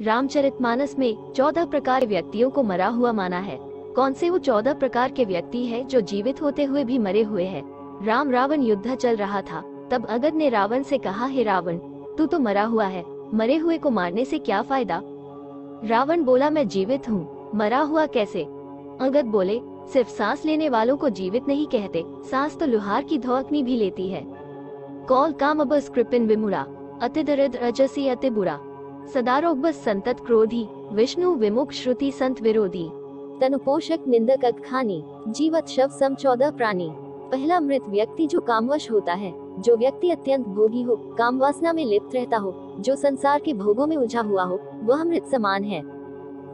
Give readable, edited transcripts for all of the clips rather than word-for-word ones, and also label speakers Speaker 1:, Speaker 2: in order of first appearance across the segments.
Speaker 1: रामचरितमानस में 14 प्रकार के व्यक्तियों को मरा हुआ माना है। कौन से वो 14 प्रकार के व्यक्ति है जो जीवित होते हुए भी मरे हुए हैं? राम रावण युद्ध चल रहा था, तब अंगद ने रावण से कहा, हे रावण, तू तो मरा हुआ है, मरे हुए को मारने से क्या फायदा? रावण बोला, मैं जीवित हूँ, मरा हुआ कैसे? अंगद बोले, सिर्फ सांस लेने वालों को जीवित नहीं कहते, सांस तो लुहार की धोकनी भी लेती है। कौल काम बस कृपिन विमुड़ा, अति दरिद्र अजसी अति बुरा, सदारोग बस संतत क्रोधी, विष्णु विमुख श्रुति संत विरोधी, तनुपोषक निंदक अखानी, जीवत शव सम 14 प्राणी। पहला मृत व्यक्ति जो कामवश होता है, जो व्यक्ति अत्यंत भोगी हो, काम वासना में लिप्त रहता हो, जो संसार के भोगों में उलझा हुआ हो, वह मृत समान है।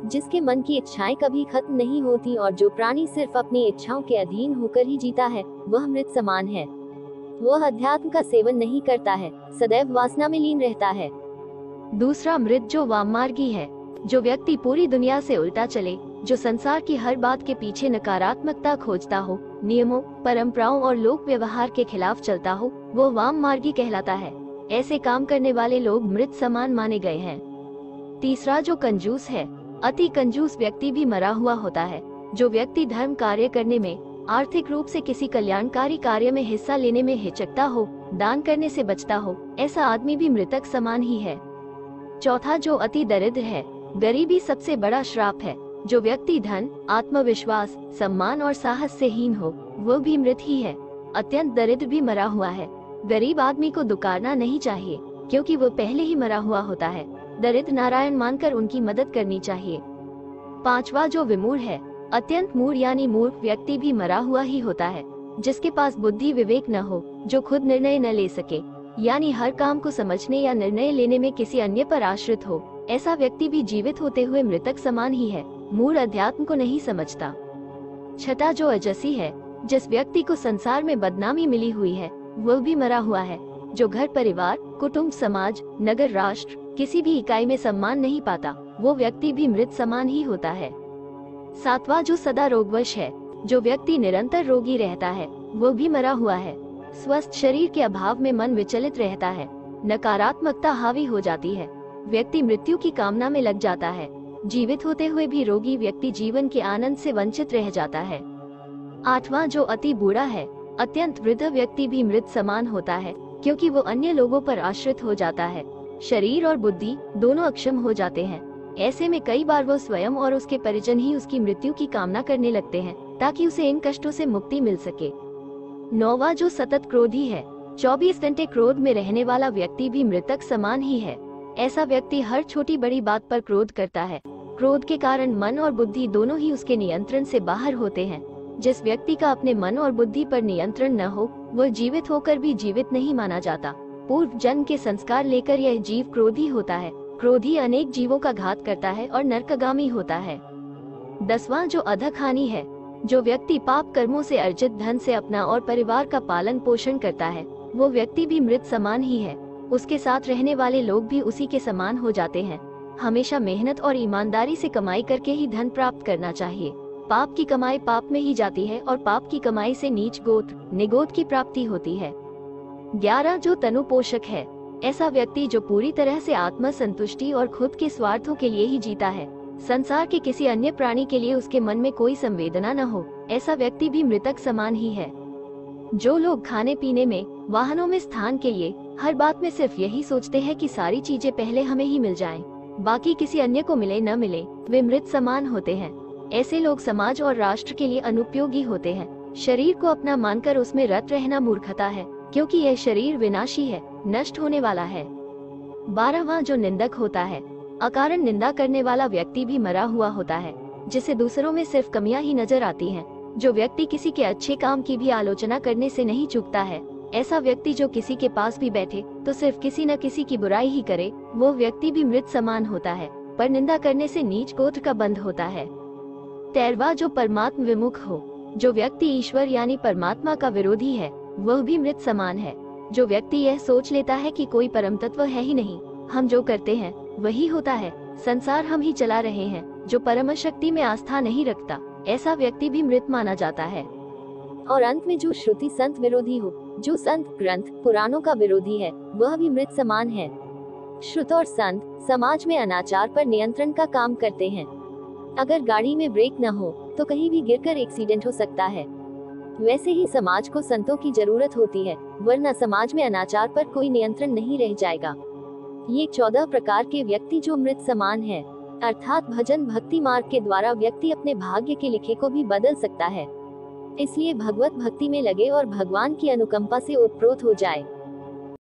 Speaker 1: जिसके मन की इच्छाएं कभी खत्म नहीं होती और जो प्राणी सिर्फ अपनी इच्छाओं के अधीन होकर ही जीता है, वह मृत समान है। वह अध्यात्म का सेवन नहीं करता है, सदैव वासना में लीन रहता है। दूसरा मृत जो वाममार्गी है, जो व्यक्ति पूरी दुनिया से उल्टा चले, जो संसार की हर बात के पीछे नकारात्मकता खोजता हो, नियमों, परंपराओं और लोक व्यवहार के खिलाफ चलता हो, वो वाममार्गी कहलाता है। ऐसे काम करने वाले लोग मृत समान माने गए हैं। तीसरा जो कंजूस है, अति कंजूस व्यक्ति भी मरा हुआ होता है। जो व्यक्ति धर्म कार्य करने में, आर्थिक रूप से किसी कल्याणकारी कार्य में हिस्सा लेने में हिचकता हो, दान करने से बचता हो, ऐसा आदमी भी मृतक समान ही है। चौथा जो अति दरिद्र है, गरीबी सबसे बड़ा श्राप है। जो व्यक्ति धन, आत्मविश्वास, सम्मान और साहस से हीन हो, वो भी मृत ही है। अत्यंत दरिद्र भी मरा हुआ है। गरीब आदमी को दुकारना नहीं चाहिए, क्योंकि वो पहले ही मरा हुआ होता है। दरिद्र नारायण मानकर उनकी मदद करनी चाहिए। पांचवा जो विमूढ़ है, अत्यंत मूढ़ यानी मूर्ख व्यक्ति भी मरा हुआ ही होता है। जिसके पास बुद्धि विवेक न हो, जो खुद निर्णय न ले सके, यानी हर काम को समझने या निर्णय लेने में किसी अन्य पर आश्रित हो, ऐसा व्यक्ति भी जीवित होते हुए मृतक समान ही है। मूढ़ अध्यात्म को नहीं समझता। छठा जो अजसी है, जिस व्यक्ति को संसार में बदनामी मिली हुई है, वह भी मरा हुआ है। जो घर परिवार, कुटुंब, समाज, नगर, राष्ट्र, किसी भी इकाई में सम्मान नहीं पाता, वो व्यक्ति भी मृत समान ही होता है। सातवां जो सदा रोगवश है, जो व्यक्ति निरंतर रोगी रहता है, वो भी मरा हुआ है। स्वस्थ शरीर के अभाव में मन विचलित रहता है, नकारात्मकता हावी हो जाती है, व्यक्ति मृत्यु की कामना में लग जाता है। जीवित होते हुए भी रोगी व्यक्ति जीवन के आनंद से वंचित रह जाता है। आठवां जो अति बूढ़ा है, अत्यंत वृद्ध व्यक्ति भी मृत समान होता है, क्योंकि वो अन्य लोगों पर आश्रित हो जाता है। शरीर और बुद्धि दोनों अक्षम हो जाते हैं। ऐसे में कई बार वो स्वयं और उसके परिजन ही उसकी मृत्यु की कामना करने लगते हैं, ताकि उसे इन कष्टों से मुक्ति मिल सके। नौवां जो सतत क्रोधी है, 24 घंटे क्रोध में रहने वाला व्यक्ति भी मृतक समान ही है। ऐसा व्यक्ति हर छोटी बड़ी बात पर क्रोध करता है। क्रोध के कारण मन और बुद्धि दोनों ही उसके नियंत्रण से बाहर होते हैं। जिस व्यक्ति का अपने मन और बुद्धि पर नियंत्रण न हो, वह जीवित होकर भी जीवित नहीं माना जाता। पूर्व जन्म के संस्कार लेकर यह जीव क्रोधी होता है। क्रोधी अनेक जीवों का घात करता है और नरकगामी होता है। 10वां जो अधक हानि है, जो व्यक्ति पाप कर्मों से अर्जित धन से अपना और परिवार का पालन पोषण करता है, वो व्यक्ति भी मृत समान ही है। उसके साथ रहने वाले लोग भी उसी के समान हो जाते हैं। हमेशा मेहनत और ईमानदारी से कमाई करके ही धन प्राप्त करना चाहिए। पाप की कमाई पाप में ही जाती है और पाप की कमाई से नीच गोत्र, निगोद की प्राप्ति होती है। 11 जो तनु पोषक है, ऐसा व्यक्ति जो पूरी तरह से आत्म संतुष्टि और खुद के स्वार्थों के लिए ही जीता है, संसार के किसी अन्य प्राणी के लिए उसके मन में कोई संवेदना न हो, ऐसा व्यक्ति भी मृतक समान ही है। जो लोग खाने पीने में, वाहनों में स्थान के लिए, हर बात में सिर्फ यही सोचते हैं कि सारी चीजें पहले हमें ही मिल जाएं, बाकी किसी अन्य को मिले न मिले, वे मृत समान होते हैं। ऐसे लोग समाज और राष्ट्र के लिए अनुपयोगी होते हैं। शरीर को अपना मानकर उसमें रत रहना मूर्खता है, क्योंकि यह शरीर विनाशी है, नष्ट होने वाला है। 12वां जो निंदक होता है, अकारण निंदा करने वाला व्यक्ति भी मरा हुआ होता है, जिसे दूसरों में सिर्फ कमियां ही नजर आती हैं। जो व्यक्ति किसी के अच्छे काम की भी आलोचना करने से नहीं चूकता है, ऐसा व्यक्ति जो किसी के पास भी बैठे तो सिर्फ किसी न किसी की बुराई ही करे, वो व्यक्ति भी मृत समान होता है। पर निंदा करने से नीच गोत्र का बंध होता है। 13वां जो परमात्म विमुख हो, जो व्यक्ति ईश्वर यानी परमात्मा का विरोधी है, वह भी मृत समान है। जो व्यक्ति यह सोच लेता है कि कोई परम तत्व है ही नहीं, हम जो करते हैं वही होता है, संसार हम ही चला रहे हैं, जो परम शक्ति में आस्था नहीं रखता, ऐसा व्यक्ति भी मृत माना जाता है। और अंत में जो श्रुति संत विरोधी हो, जो संत ग्रंथ पुराणों का विरोधी है, वह भी मृत समान है। श्रुत और संत समाज में अनाचार पर नियंत्रण का काम करते हैं। अगर गाड़ी में ब्रेक न हो तो कहीं भी गिरकर एक्सीडेंट हो सकता है। वैसे ही समाज को संतों की जरूरत होती है, वरना समाज में अनाचार पर कोई नियंत्रण नहीं रह जाएगा। ये 14 प्रकार के व्यक्ति जो मृत समान है, अर्थात भजन भक्ति मार्ग के द्वारा व्यक्ति अपने भाग्य के लिखे को भी बदल सकता है। इसलिए भगवत भक्ति में लगे और भगवान की अनुकंपा से ओतप्रोत हो जाए।